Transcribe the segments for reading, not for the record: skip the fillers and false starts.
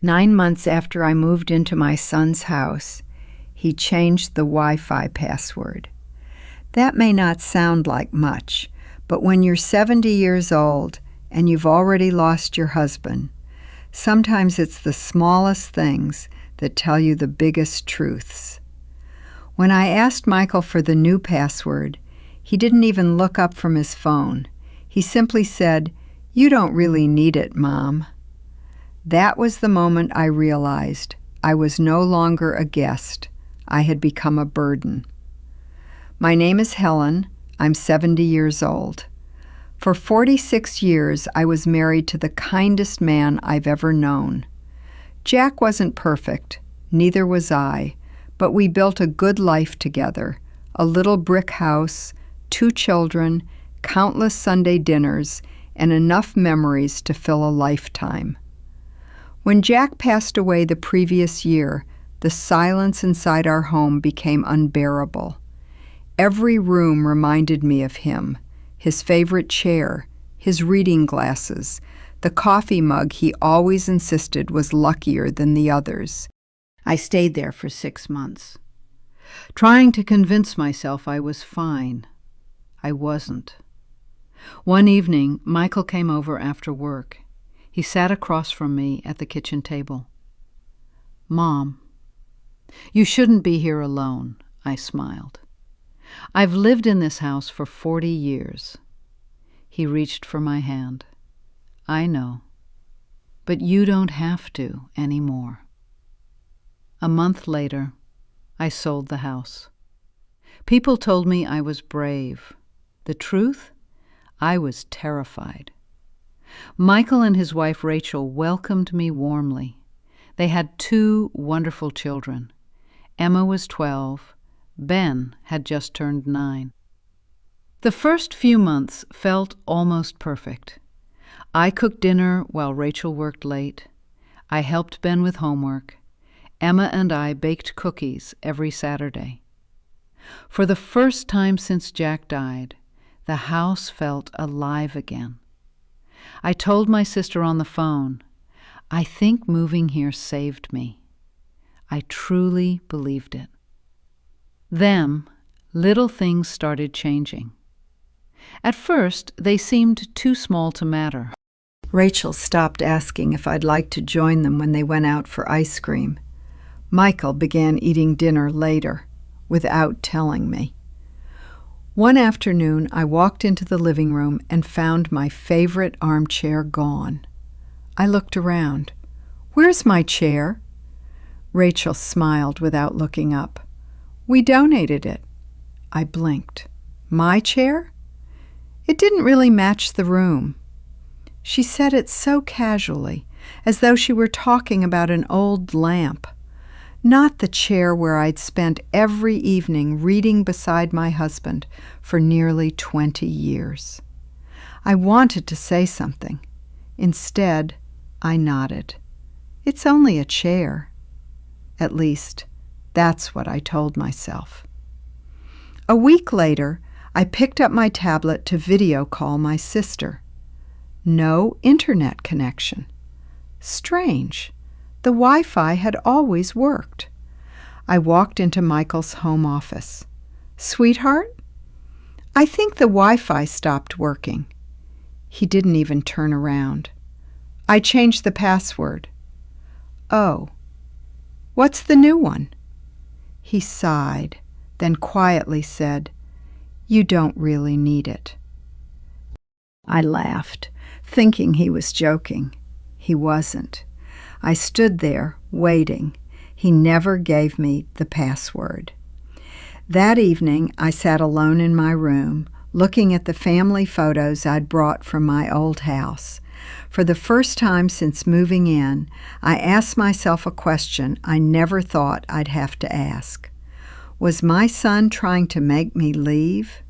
9 months after I moved into my son's house, he changed the Wi-Fi password. That may not sound like much, but when you're 70 years old and you've already lost your husband, sometimes it's the smallest things that tell you the biggest truths. When I asked Michael for the new password, he didn't even look up from his phone. He simply said, "You don't really need it, Mom." That was the moment I realized I was no longer a guest. I had become a burden. My name is Helen. I'm 70 years old. For 46 years, I was married to the kindest man I've ever known. Jack wasn't perfect, neither was I, but we built a good life together, a little brick house, 2 children, countless Sunday dinners, and enough memories to fill a lifetime. When Jack passed away the previous year, the silence inside our home became unbearable. Every room reminded me of him, his favorite chair, his reading glasses, the coffee mug he always insisted was luckier than the others. I stayed there for 6 months, trying to convince myself I was fine. I wasn't. One evening, Michael came over after work. He sat across from me at the kitchen table. "Mom, you shouldn't be here alone," I smiled. "I've lived in this house for 40 years. He reached for my hand. "I know, but you don't have to anymore." A month later, I sold the house. People told me I was brave. The truth? I was terrified. Michael and his wife Rachel welcomed me warmly. They had 2 wonderful children. Emma was 12. Ben had just turned 9. The first few months felt almost perfect. I cooked dinner while Rachel worked late. I helped Ben with homework. Emma and I baked cookies every Saturday. For the first time since Jack died, the house felt alive again. I told my sister on the phone, "I think moving here saved me." I truly believed it. Then, little things started changing. At first, they seemed too small to matter. Rachel stopped asking if I'd like to join them when they went out for ice cream. Michael began eating dinner later, without telling me. One afternoon, I walked into the living room and found my favorite armchair gone. I looked around. "Where's my chair?" Rachel smiled without looking up. "We donated it." I blinked. "My chair?" It didn't really match the room. She said it so casually, as though she were talking about an old lamp. Not the chair where I'd spent every evening reading beside my husband for nearly 20 years. I wanted to say something. Instead, I nodded. "It's only a chair." At least, that's what I told myself. A week later, I picked up my tablet to video call my sister. No internet connection. Strange. The Wi-Fi had always worked. I walked into Michael's home office. "Sweetheart? I think the Wi-Fi stopped working." He didn't even turn around. "I changed the password." "Oh. What's the new one?" He sighed, then quietly said, "You don't really need it." I laughed, thinking he was joking. He wasn't. I stood there, waiting. He never gave me the password. That evening, I sat alone in my room, looking at the family photos I'd brought from my old house. For the first time since moving in, I asked myself a question I never thought I'd have to ask. Was my son trying to make me leave?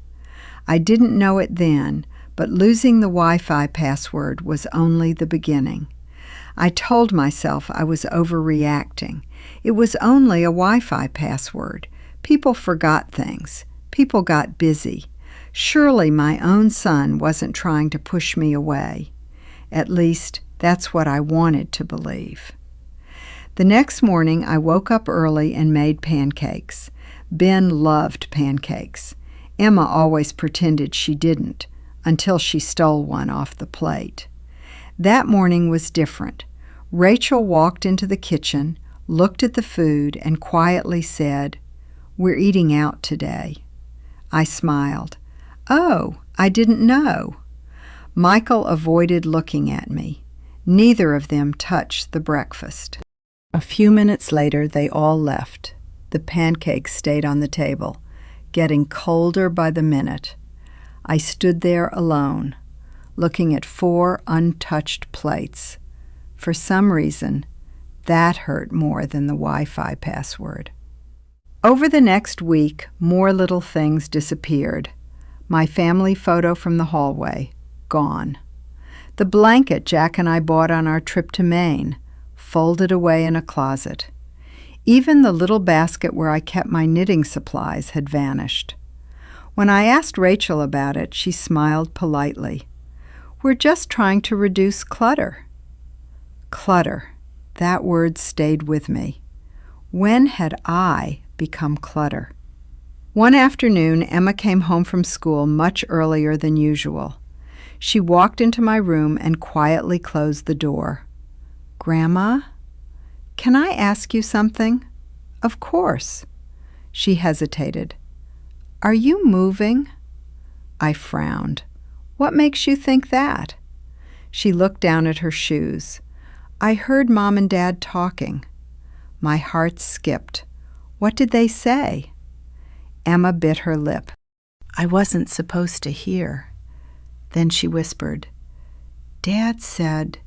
I didn't know it then, but losing the Wi-Fi password was only the beginning. I told myself I was overreacting. It was only a Wi-Fi password. People forgot things. People got busy. Surely my own son wasn't trying to push me away. At least, that's what I wanted to believe. The next morning, I woke up early and made pancakes. Ben loved pancakes. Emma always pretended she didn't, until she stole one off the plate. That morning was different. Rachel walked into the kitchen, looked at the food, and quietly said, "We're eating out today." I smiled. "Oh, I didn't know." Michael avoided looking at me. Neither of them touched the breakfast. A few minutes later, they all left. The pancakes stayed on the table, getting colder by the minute. I stood there alone, looking at 4 untouched plates. For some reason, that hurt more than the Wi-Fi password. Over the next week, more little things disappeared. My family photo from the hallway, gone. The blanket Jack and I bought on our trip to Maine, folded away in a closet. Even the little basket where I kept my knitting supplies had vanished. When I asked Rachel about it, she smiled politely. "We're just trying to reduce clutter." Clutter. That word stayed with me. When had I become clutter? One afternoon, Emma came home from school much earlier than usual. She walked into my room and quietly closed the door. "Grandma, can I ask you something?" "Of course." She hesitated. "Are you moving?" I frowned. "What makes you think that?" She looked down at her shoes. "I heard Mom and Dad talking." My heart skipped. "What did they say?" Emma bit her lip. "I wasn't supposed to hear." Then she whispered, "Dad said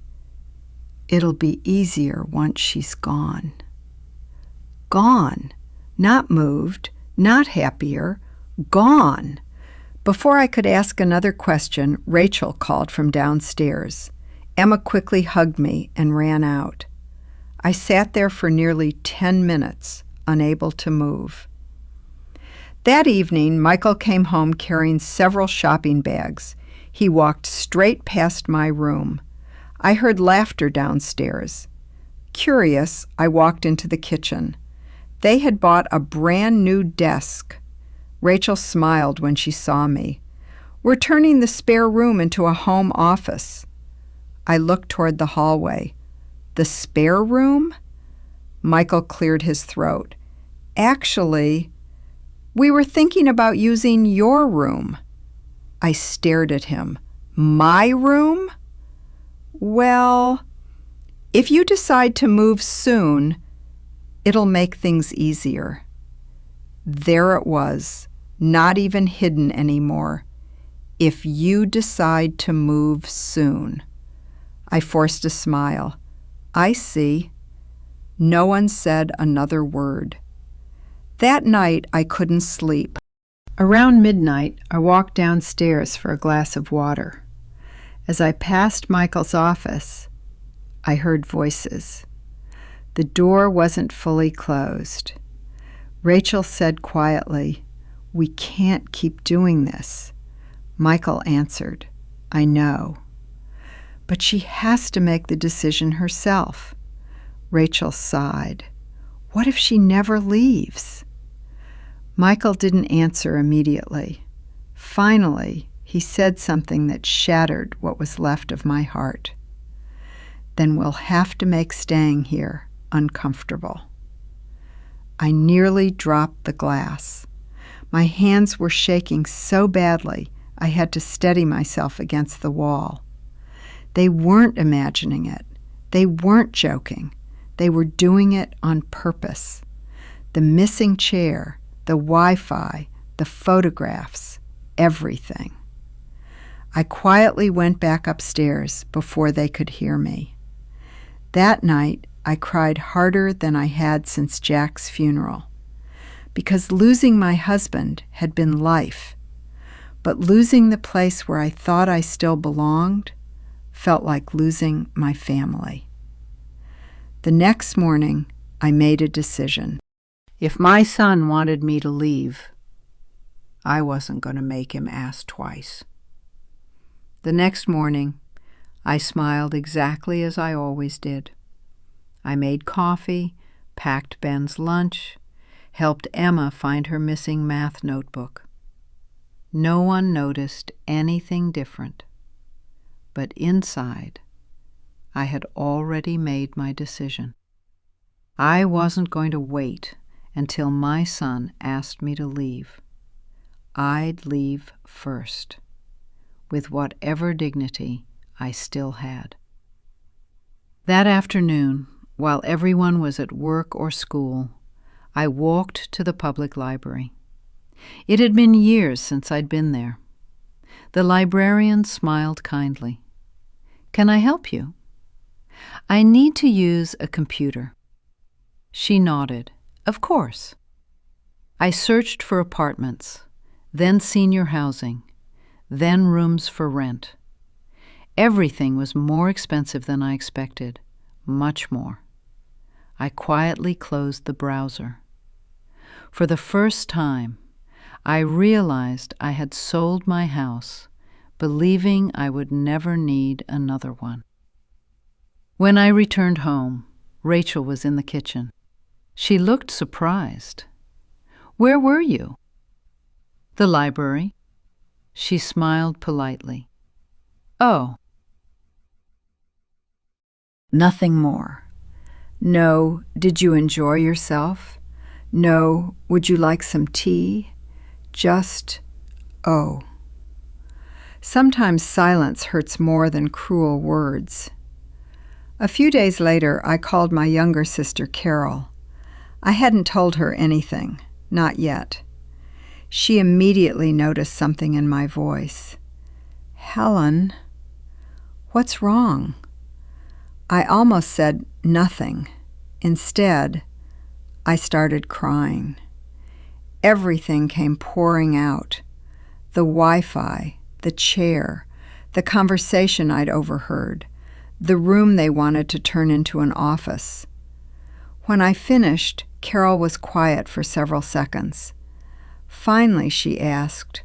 it'll be easier once she's gone." Gone. Not moved, not happier, gone. Before I could ask another question, Rachel called from downstairs. Emma quickly hugged me and ran out. I sat there for nearly 10 minutes, unable to move. That evening, Michael came home carrying several shopping bags. He walked straight past my room. I heard laughter downstairs. Curious, I walked into the kitchen. They had bought a brand new desk. Rachel smiled when she saw me. "We're turning the spare room into a home office." I looked toward the hallway. "The spare room?" Michael cleared his throat. "Actually, we were thinking about using your room." I stared at him. "My room?" "Well, if you decide to move soon, it'll make things easier." There it was, not even hidden anymore. "If you decide to move soon." I forced a smile. "I see." No one said another word. That night I couldn't sleep. Around midnight, I walked downstairs for a glass of water. As I passed Michael's office, I heard voices. The door wasn't fully closed. Rachel said quietly, "We can't keep doing this." Michael answered, "I know." "But she has to make the decision herself." Rachel sighed. "What if she never leaves?" Michael didn't answer immediately. Finally, he said something that shattered what was left of my heart. "Then we'll have to make staying here uncomfortable." I nearly dropped the glass. My hands were shaking so badly I had to steady myself against the wall. They weren't imagining it. They weren't joking. They were doing it on purpose. The missing chair, the Wi-Fi, the photographs, everything. I quietly went back upstairs before they could hear me. That night, I cried harder than I had since Jack's funeral, because losing my husband had been life, but losing the place where I thought I still belonged felt like losing my family. The next morning, I made a decision. If my son wanted me to leave, I wasn't going to make him ask twice. The next morning, I smiled exactly as I always did. I made coffee, packed Ben's lunch, helped Emma find her missing math notebook. No one noticed anything different, but inside, I had already made my decision. I wasn't going to wait until my son asked me to leave. I'd leave first, with whatever dignity I still had. That afternoon, while everyone was at work or school, I walked to the public library. It had been years since I'd been there. The librarian smiled kindly. "Can I help you?" "I need to use a computer." She nodded. "Of course." I searched for apartments, then senior housing, then rooms for rent. Everything was more expensive than I expected, much more. I quietly closed the browser. For the first time, I realized I had sold my house, believing I would never need another one. When I returned home, Rachel was in the kitchen. She looked surprised. "Where were you?" "The library." She smiled politely. "Oh." Nothing more. No, "Did you enjoy yourself?" No, "Would you like some tea?" Just, "Oh." Sometimes silence hurts more than cruel words. A few days later, I called my younger sister, Carol. I hadn't told her anything, not yet. She immediately noticed something in my voice. "Helen, what's wrong?" I almost said nothing. Instead, I started crying. Everything came pouring out. The Wi-Fi, the chair, the conversation I'd overheard, the room they wanted to turn into an office. When I finished, Carol was quiet for several seconds. Finally, she asked,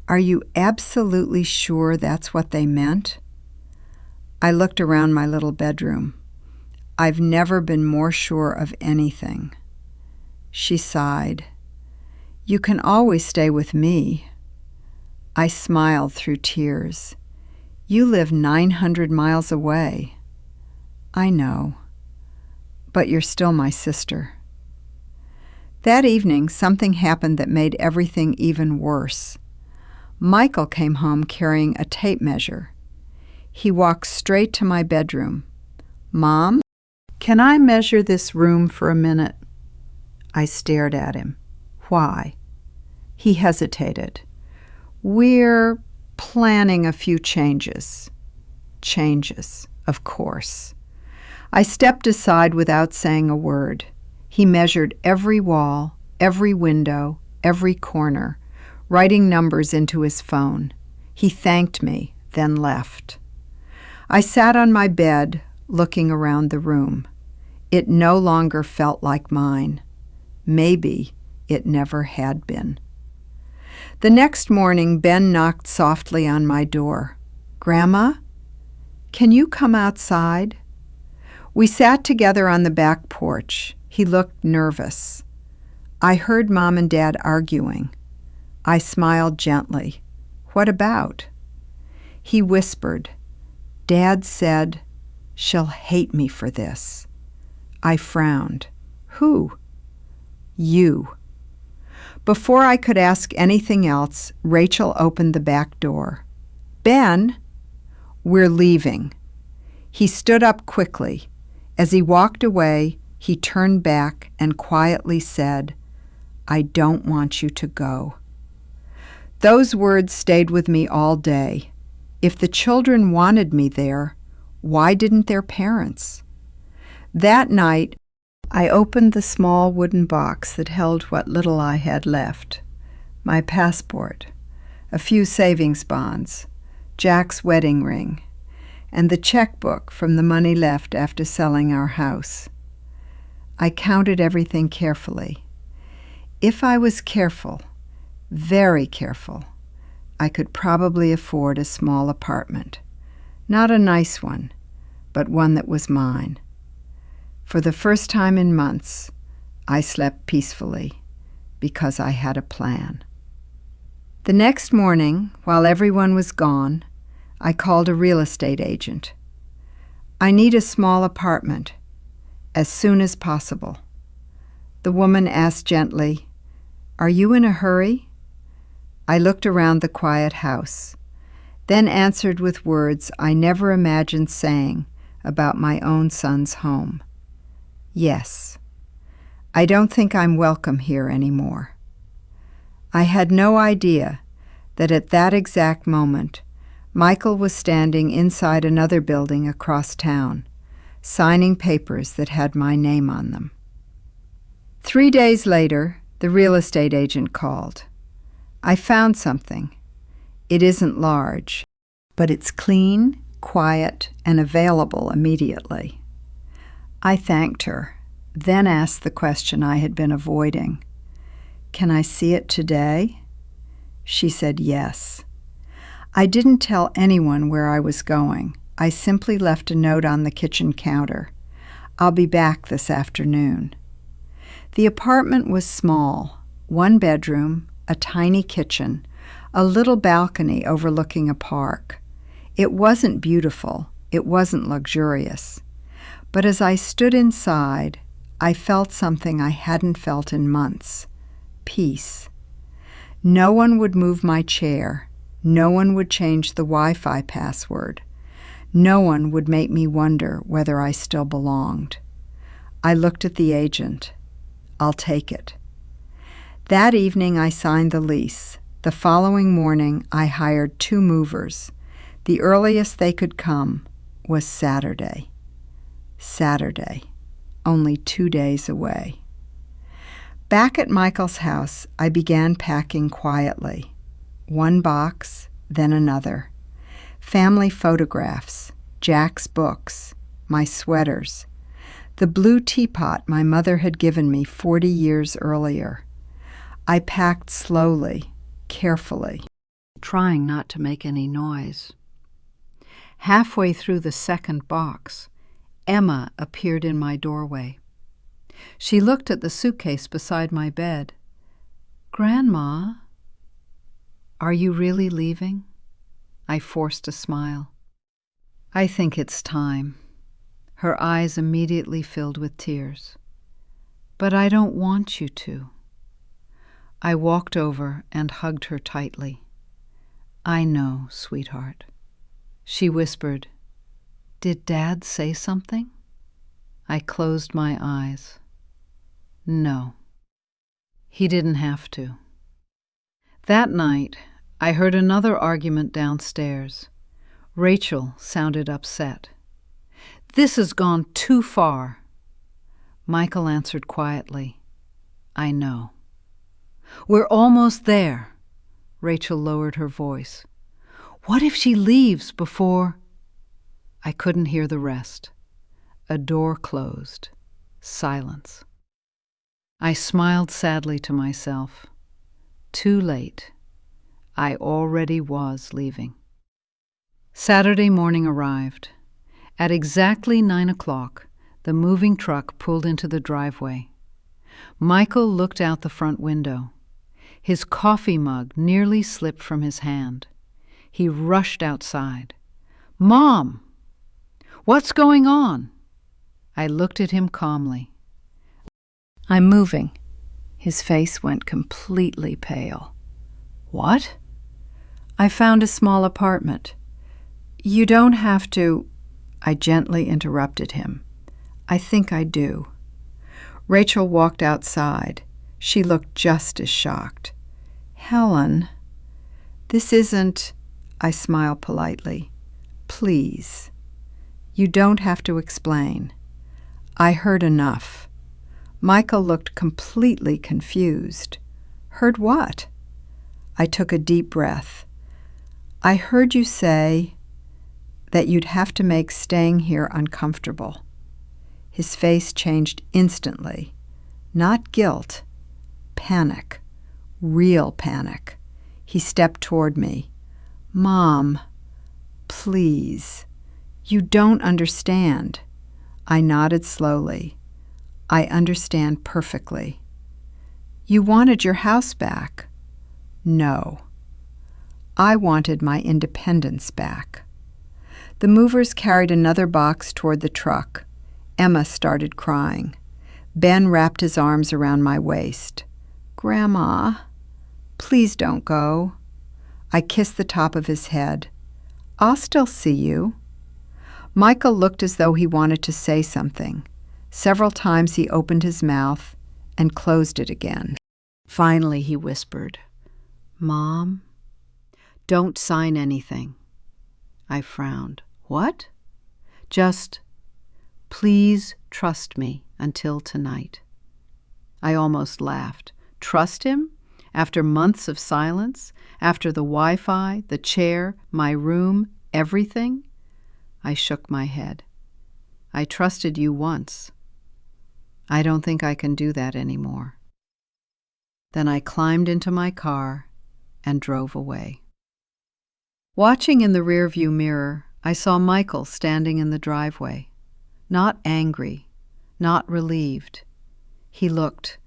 "Are you absolutely sure that's what they meant?" I looked around my little bedroom. I've never been more sure of anything. She sighed. "You can always stay with me." I smiled through tears. "You live 900 miles away." "I know, but you're still my sister." That evening, something happened that made everything even worse. Michael came home carrying a tape measure. He walked straight to my bedroom. "Mom, can I measure this room for a minute?" I stared at him. "Why?" He hesitated. "We're planning a few changes." Changes, of course. I stepped aside without saying a word. He measured every wall, every window, every corner, writing numbers into his phone. He thanked me, then left. I sat on my bed, looking around the room. It no longer felt like mine. Maybe it never had been. The next morning, Ben knocked softly on my door. "Grandma, can you come outside?" We sat together on the back porch. He looked nervous. I heard Mom and Dad arguing. I smiled gently. "What about?" He whispered, "Dad said, she'll hate me for this." I frowned. "Who?" "You." Before I could ask anything else, Rachel opened the back door. "Ben, we're leaving." He stood up quickly. As he walked away, he turned back and quietly said, "I don't want you to go." Those words stayed with me all day. If the children wanted me there, why didn't their parents? That night, I opened the small wooden box that held what little I had left. My passport, a few savings bonds, Jack's wedding ring, and the checkbook from the money left after selling our house. I counted everything carefully. If I was careful, very careful, I could probably afford a small apartment. Not a nice one, but one that was mine. For the first time in months, I slept peacefully because I had a plan. The next morning, while everyone was gone, I called a real estate agent. I need a small apartment, as soon as possible. The woman asked gently, "Are you in a hurry?" I looked around the quiet house, then answered with words I never imagined saying about my own son's home. "Yes. I don't think I'm welcome here anymore." I had no idea that at that exact moment, Michael was standing inside another building across town, signing papers that had my name on them. 3 days later, the real estate agent called. "I found something. It isn't large, but it's clean, quiet, and available immediately." I thanked her, then asked the question I had been avoiding. "Can I see it today?" She said yes. I didn't tell anyone where I was going. I simply left a note on the kitchen counter. "I'll be back this afternoon." The apartment was small, 1 bedroom, a tiny kitchen, a little balcony overlooking a park. It wasn't beautiful, it wasn't luxurious. But as I stood inside, I felt something I hadn't felt in months: peace. No one would move my chair. No one would change the Wi-Fi password. No one would make me wonder whether I still belonged. I looked at the agent. "I'll take it." That evening I signed the lease. The following morning I hired 2 movers. The earliest they could come was Saturday. Saturday, only 2 days away. Back at Michael's house, I began packing quietly. 1 box, then another. Family photographs, Jack's books, my sweaters, the blue teapot my mother had given me 40 years earlier. I packed slowly, carefully, trying not to make any noise. Halfway through the 2nd box, Emma appeared in my doorway. She looked at the suitcase beside my bed. "Grandma, are you really leaving?" I forced a smile. "I think it's time." Her eyes immediately filled with tears. "But I don't want you to." I walked over and hugged her tightly. "I know, sweetheart." She whispered, "Did Dad say something?" I closed my eyes. No. He didn't have to. That night, I heard another argument downstairs. Rachel sounded upset. "This has gone too far." Michael answered quietly, "I know." "We're almost there." Rachel lowered her voice. "What if she leaves before—" I couldn't hear the rest. A door closed. Silence. I smiled sadly to myself. Too late. I already was leaving. Saturday morning arrived. At exactly 9 o'clock, the moving truck pulled into the driveway. Michael looked out the front window. His coffee mug nearly slipped from his hand. He rushed outside. "Mom! What's going on?" I looked at him calmly. "I'm moving." His face went completely pale. "What?" "I found a small apartment." "You don't have to—" I gently interrupted him. "I think I do." Rachel walked outside. She looked just as shocked. "Helen, this isn't—" I smiled politely. "Please. You don't have to explain. I heard enough." Michael looked completely confused. "Heard what?" I took a deep breath. "I heard you say that you'd have to make staying here uncomfortable." His face changed instantly. Not guilt, panic, real panic. He stepped toward me. "Mom, please. You don't understand." I nodded slowly. I understand perfectly. You wanted your house back. No. I wanted my independence back. The movers carried another box toward the truck. Emma started crying. Ben wrapped his arms around my waist. Grandma, please don't go. I kissed the top of his head. I'll still see you. Michael looked as though he wanted to say something. Several times he opened his mouth and closed it again. Finally he whispered, Mom, don't sign anything. I frowned. What? Just, please trust me until tonight. I almost laughed. Trust him? After months of silence? After the Wi-Fi, the chair, my room, everything? I shook my head. I trusted you once. I don't think I can do that anymore. Then I climbed into my car and drove away. Watching in the rearview mirror, I saw Michael standing in the driveway. Not angry, not relieved. He looked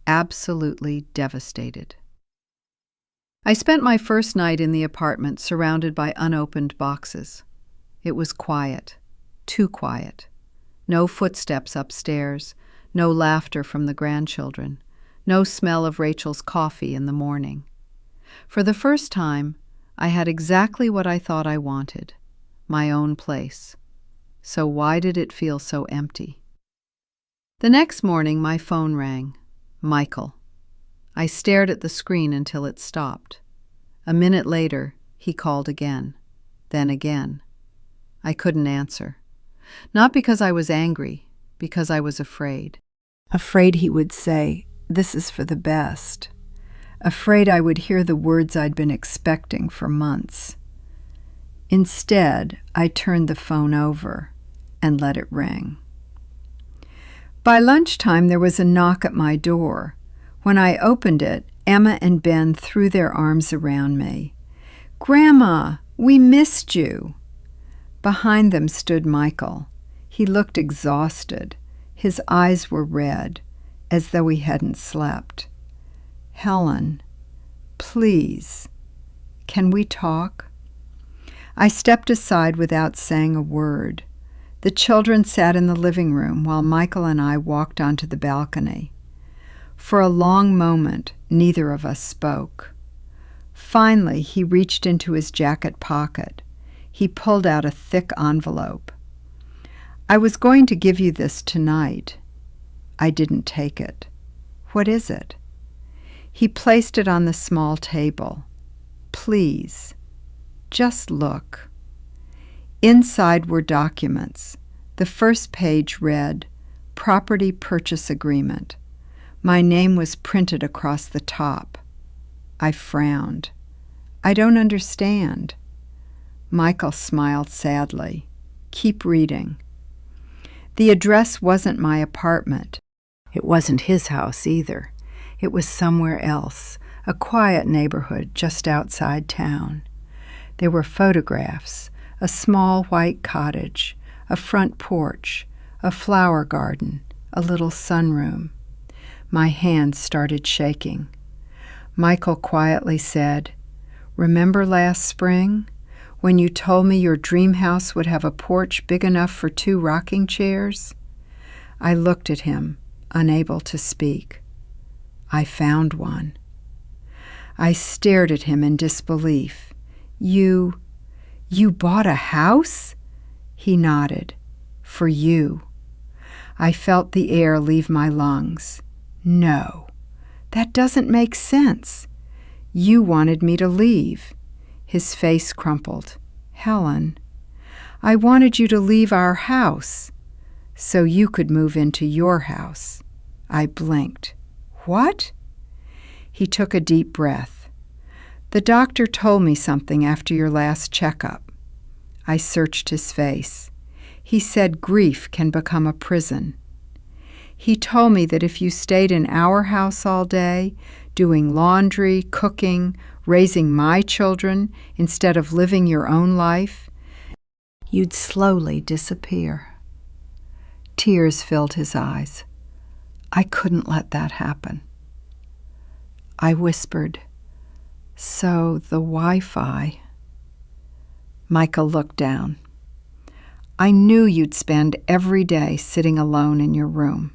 absolutely devastated. I spent my first night in the apartment surrounded by unopened boxes. It was quiet, too quiet. No footsteps upstairs, no laughter from the grandchildren, no smell of Rachel's coffee in the morning. For the first time, I had exactly what I thought I wanted, my own place. So why did it feel so empty? The next morning, my phone rang. Michael. I stared at the screen until it stopped. A minute later, he called again, then again. I couldn't answer. Not because I was angry, because I was afraid. Afraid he would say, "This is for the best." Afraid I would hear the words I'd been expecting for months. Instead, I turned the phone over and let it ring. By lunchtime, there was a knock at my door. When I opened it, Emma and Ben threw their arms around me. "Grandma, we missed you." Behind them stood Michael. He looked exhausted. His eyes were red, as though he hadn't slept. "Helen, please, can we talk?" I stepped aside without saying a word. The children sat in the living room while Michael and I walked onto the balcony. For a long moment, neither of us spoke. Finally, he reached into his jacket pocket. He pulled out a thick envelope. "I was going to give you this tonight." I didn't take it. "What is it?" He placed it on the small table. "Please, just look." Inside were documents. The first page read, "Property Purchase Agreement." My name was printed across the top. I frowned. "I don't understand." Michael smiled sadly. "Keep reading." The address wasn't my apartment. It wasn't his house either. It was somewhere else, a quiet neighborhood just outside town. There were photographs, a small white cottage, a front porch, a flower garden, a little sunroom. My hands started shaking. Michael quietly said, "Remember last spring, when you told me your dream house would have a porch big enough for 2 rocking chairs?" I looked at him, unable to speak. "I found one." I stared at him in disbelief. You bought a house?" He nodded. "For you." I felt the air leave my lungs. "No, that doesn't make sense. You wanted me to leave." His face crumpled. "Helen, I wanted you to leave our house so you could move into your house." I blinked. "What?" He took a deep breath. "The doctor told me something after your last checkup." I searched his face. He said grief can become a prison. He told me that if you stayed in our house all day, doing laundry, cooking, raising my children, instead of living your own life, you'd slowly disappear. Tears filled his eyes. I couldn't let that happen. I whispered, "So the Wi-Fi." Michael looked down. "I knew you'd spend every day sitting alone in your room.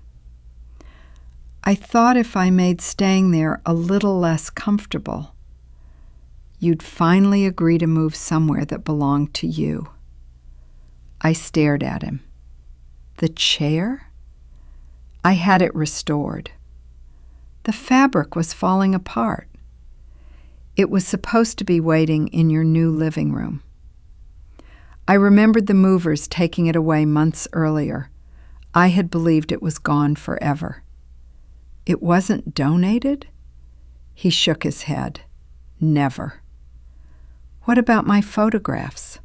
I thought if I made staying there a little less comfortable, you'd finally agree to move somewhere that belonged to you." I stared at him. The chair? I had it restored. The fabric was falling apart. It was supposed to be waiting in your new living room. I remembered the movers taking it away months earlier. I had believed it was gone forever. It wasn't donated? He shook his head. Never. What about my photographs?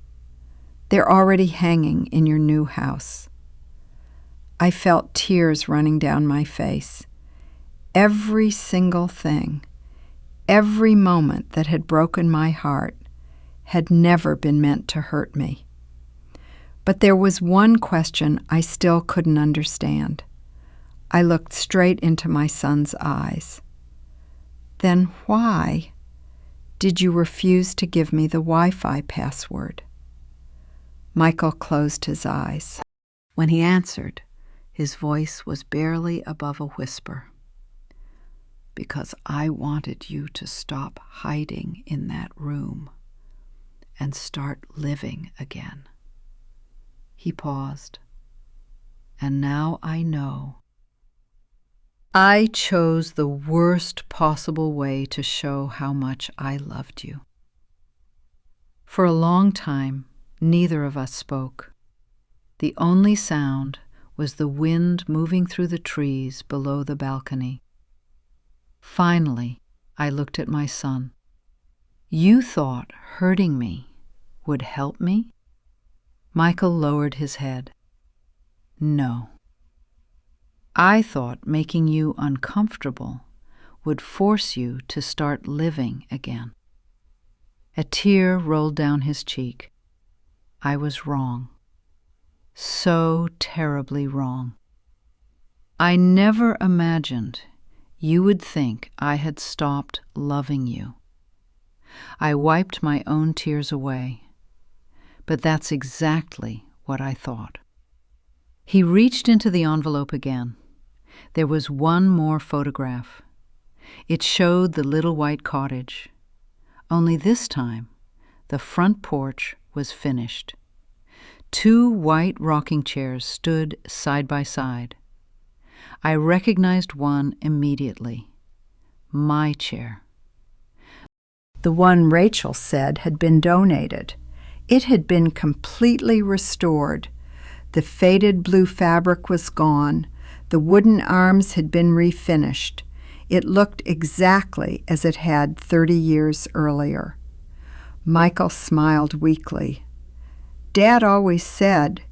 They're already hanging in your new house. I felt tears running down my face. Every single thing, every moment that had broken my heart, had never been meant to hurt me. But there was one question I still couldn't understand. I looked straight into my son's eyes. "Then why did you refuse to give me the Wi-Fi password?" Michael closed his eyes. When he answered, his voice was barely above a whisper. "Because I wanted you to stop hiding in that room and start living again." He paused. "And now I know I chose the worst possible way to show how much I loved you." For a long time, neither of us spoke. The only sound was the wind moving through the trees below the balcony. Finally, I looked at my son. "You thought hurting me would help me?" Michael lowered his head. "No. I thought making you uncomfortable would force you to start living again." A tear rolled down his cheek. I was wrong. So terribly wrong. I never imagined you would think I had stopped loving you. I wiped my own tears away. But that's exactly what I thought. He reached into the envelope again. There was one more photograph. It showed the little white cottage. Only this time, the front porch was finished. 2 white rocking chairs stood side by side. I recognized one immediately. My chair. The one Rachel said had been donated. It had been completely restored. The faded blue fabric was gone. The wooden arms had been refinished. It looked exactly as it had 30 years earlier. Michael smiled weakly. "Dad always said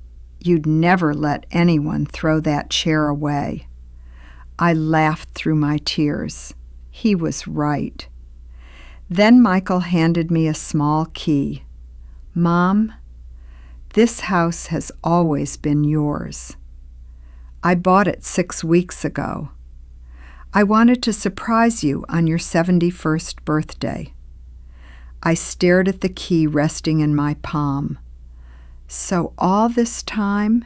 you'd never let anyone throw that chair away." I laughed through my tears. He was right. Then Michael handed me a small key. "Mom, this house has always been yours. I bought it 6 weeks ago. I wanted to surprise you on your 71st birthday." I stared at the key resting in my palm. "So all this time,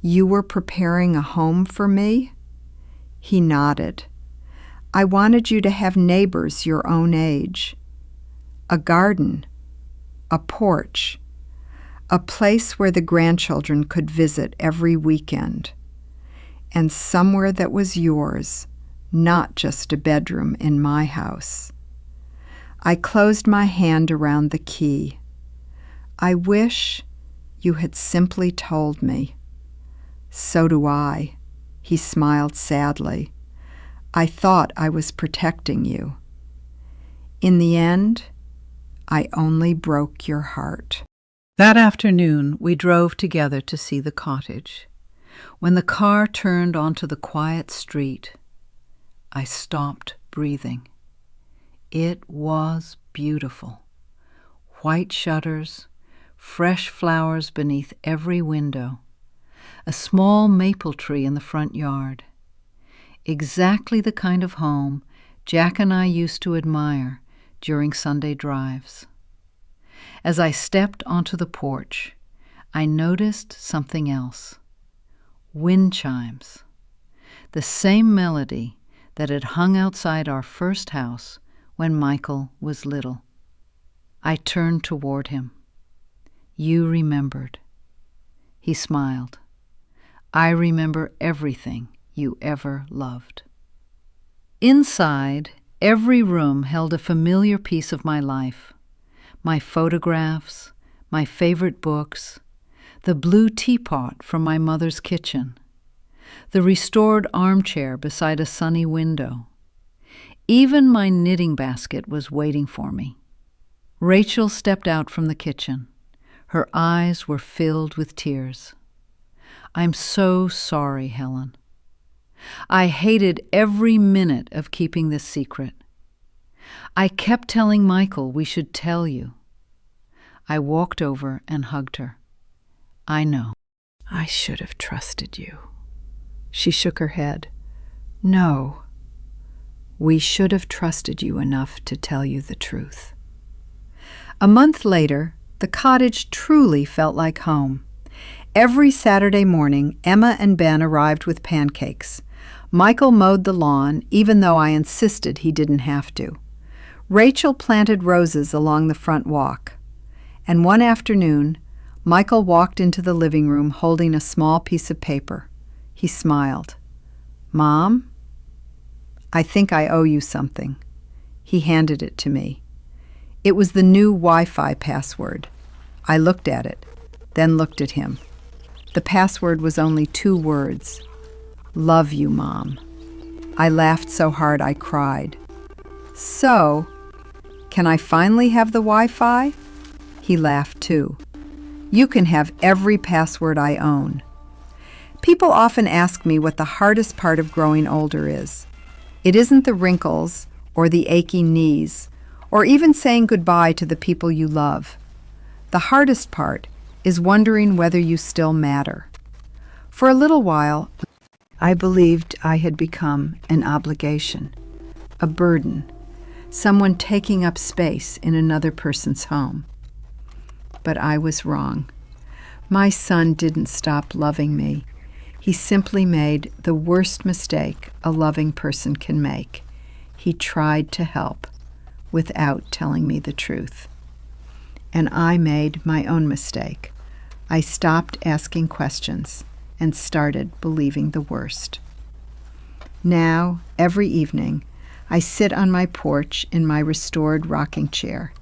you were preparing a home for me?" He nodded. "I wanted you to have neighbors your own age. A garden, a porch, a place where the grandchildren could visit every weekend, and somewhere that was yours, not just a bedroom in my house." I closed my hand around the key. "I wish you had simply told me." "So do I." He smiled sadly. "I thought I was protecting you. In the end, I only broke your heart." That afternoon, we drove together to see the cottage. When the car turned onto the quiet street, I stopped breathing. It was beautiful. White shutters, fresh flowers beneath every window, a small maple tree in the front yard. exactly the kind of home Jack and I used to admire during Sunday drives. As I stepped onto the porch, I noticed something else. Wind chimes. The same melody that had hung outside our first house when Michael was little. I turned toward him. "You remembered." He smiled. "I remember everything you ever loved." Inside, every room held a familiar piece of my life. My photographs, my favorite books, the blue teapot from my mother's kitchen, the restored armchair beside a sunny window. Even my knitting basket was waiting for me. Rachel stepped out from the kitchen. Her eyes were filled with tears. "I'm so sorry, Helen. I hated every minute of keeping this secret. I kept telling Michael we should tell you." I walked over and hugged her. "I know. I should have trusted you." She shook her head. "No. We should have trusted you enough to tell you the truth." A month later, the cottage truly felt like home. Every Saturday morning, Emma and Ben arrived with pancakes. Michael mowed the lawn, even though I insisted he didn't have to. Rachel planted roses along the front walk. And one afternoon, Michael walked into the living room holding a small piece of paper. He smiled. "Mom, I think I owe you something." He handed it to me. It was the new Wi-Fi password. I looked at it, then looked at him. The password was only 2 words. "Love you, Mom." I laughed so hard I cried. "So, can I finally have the Wi-Fi?" He laughed too. "You can have every password I own." People often ask me what the hardest part of growing older is. It isn't the wrinkles or the aching knees or even saying goodbye to the people you love. The hardest part is wondering whether you still matter. For a little while, I believed I had become an obligation, a burden, someone taking up space in another person's home. But I was wrong. My son didn't stop loving me. He simply made the worst mistake a loving person can make. He tried to help without telling me the truth. And I made my own mistake. I stopped asking questions and started believing the worst. Now, every evening, I sit on my porch in my restored rocking chair.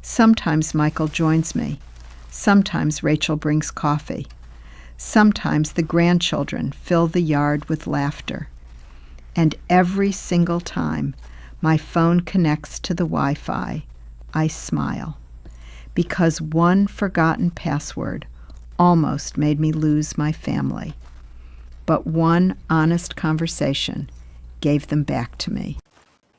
Sometimes Michael joins me. Sometimes Rachel brings coffee. Sometimes the grandchildren fill the yard with laughter. And every single time my phone connects to the Wi-Fi, I smile. Because one forgotten password almost made me lose my family. But one honest conversation gave them back to me.